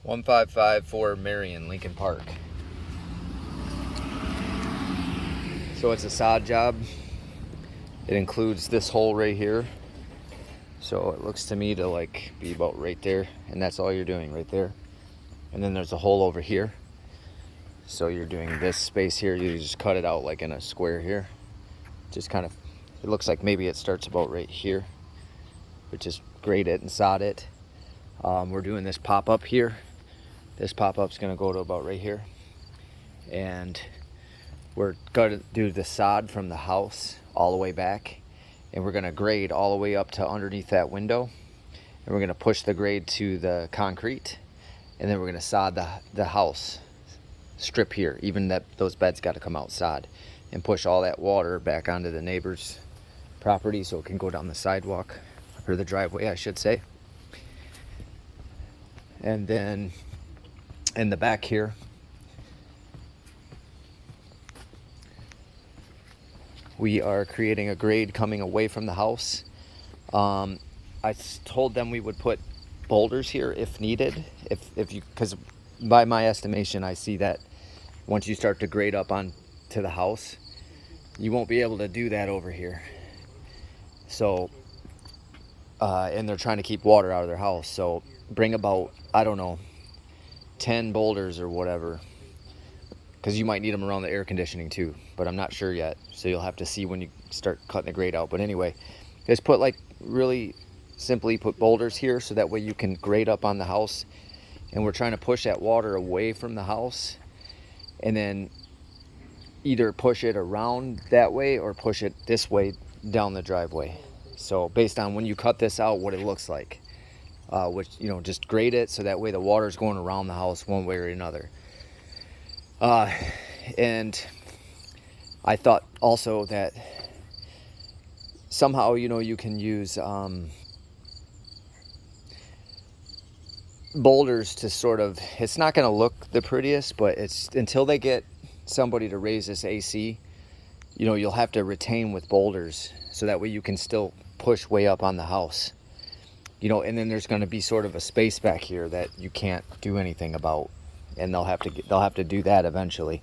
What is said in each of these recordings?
1554 Marion, Lincoln Park. So it's a sod job. It includes this hole right here. So it looks to me to like be about right there, and that's all you're doing right there. And then there's a hole over here. So you're doing this space here, you just cut it out like in a square here. Just kind of, it looks like maybe it starts about right here, but just grade it and sod it. We're doing this pop-up here. This pop-up's gonna go to about right here. And we're gonna do the sod from the house all the way back. And we're gonna grade all the way up to underneath that window. And we're gonna push the grade to the concrete. And then we're gonna sod the house strip here. Even those beds gotta come outside. And push all that water back onto the neighbor's property so it can go down the sidewalk, or the driveway, I should say. And then in the back here, we are creating a grade coming away from the house. I told them we would put boulders here if needed, because by my estimation, I see that once you start to grade up on to the house, you won't be able to do that over here. So, and they're trying to keep water out of their house. So bring about, I don't know, 10 boulders or whatever, because you might need them around the air conditioning too, but I'm not sure yet. So you'll have to see when you start cutting the grade out. But anyway, just put like really simply put boulders here so that way you can grade up on the house. And we're trying to push that water away from the house, and then either push it around that way or push it this way down the driveway. So based on when you cut this out, what it looks like, which, you know, just grade it so that way the water's going around the house one way or another. And I thought also that somehow, you know, you can use boulders to sort of, it's not going to look the prettiest, but it's until they get somebody to raise this AC, you know, you'll have to retain with boulders so that way you can still push way up on the house, you know. And then there's going to be sort of a space back here that you can't do anything about, and they'll have to do that eventually.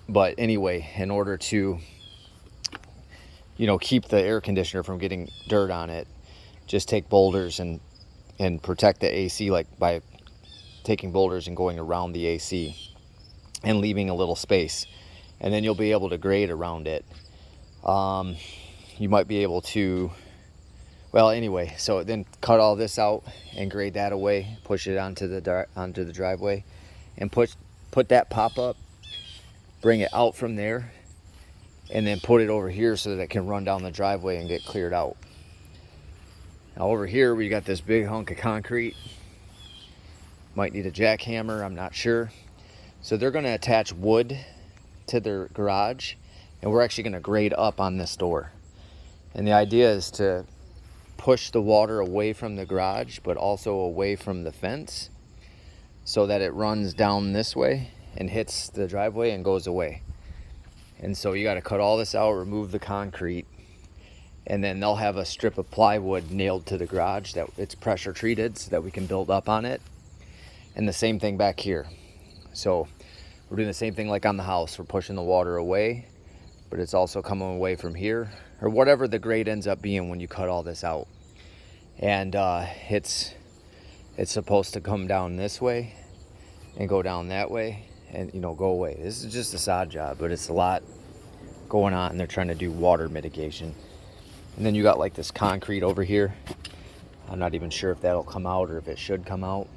But anyway, in order to, you know, keep the air conditioner from getting dirt on it, just take boulders and protect the AC, like by taking boulders and going around the AC and leaving a little space, and then you'll be able to grade around it. You might be able to, well, anyway, so then cut all this out and grade that away, push it onto the driveway, and put that pop-up, bring it out from there, and then put it over here so that it can run down the driveway and get cleared out. Now over here we got this big hunk of concrete. Might need a jackhammer, I'm not sure. So they're going to attach wood to their garage, and we're actually going to grade up on this door. And the idea is to push the water away from the garage, but also away from the fence, so that it runs down this way and hits the driveway and goes away. And so you got to cut all this out, remove the concrete, and then they'll have a strip of plywood nailed to the garage that it's pressure treated so that we can build up on it. And the same thing back here. So we're doing the same thing like on the house. We're pushing the water away, but it's also coming away from here, or whatever the grade ends up being when you cut all this out. And it's supposed to come down this way and go down that way and, you know, go away. This is just a sod job, but it's a lot going on, and they're trying to do water mitigation. And then you got like this concrete over here. I'm not even sure if that'll come out or if it should come out.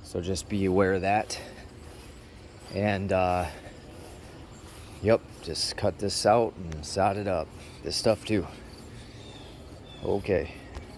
So just be aware of that. And yep, just cut this out and sod it up. This stuff too. Okay.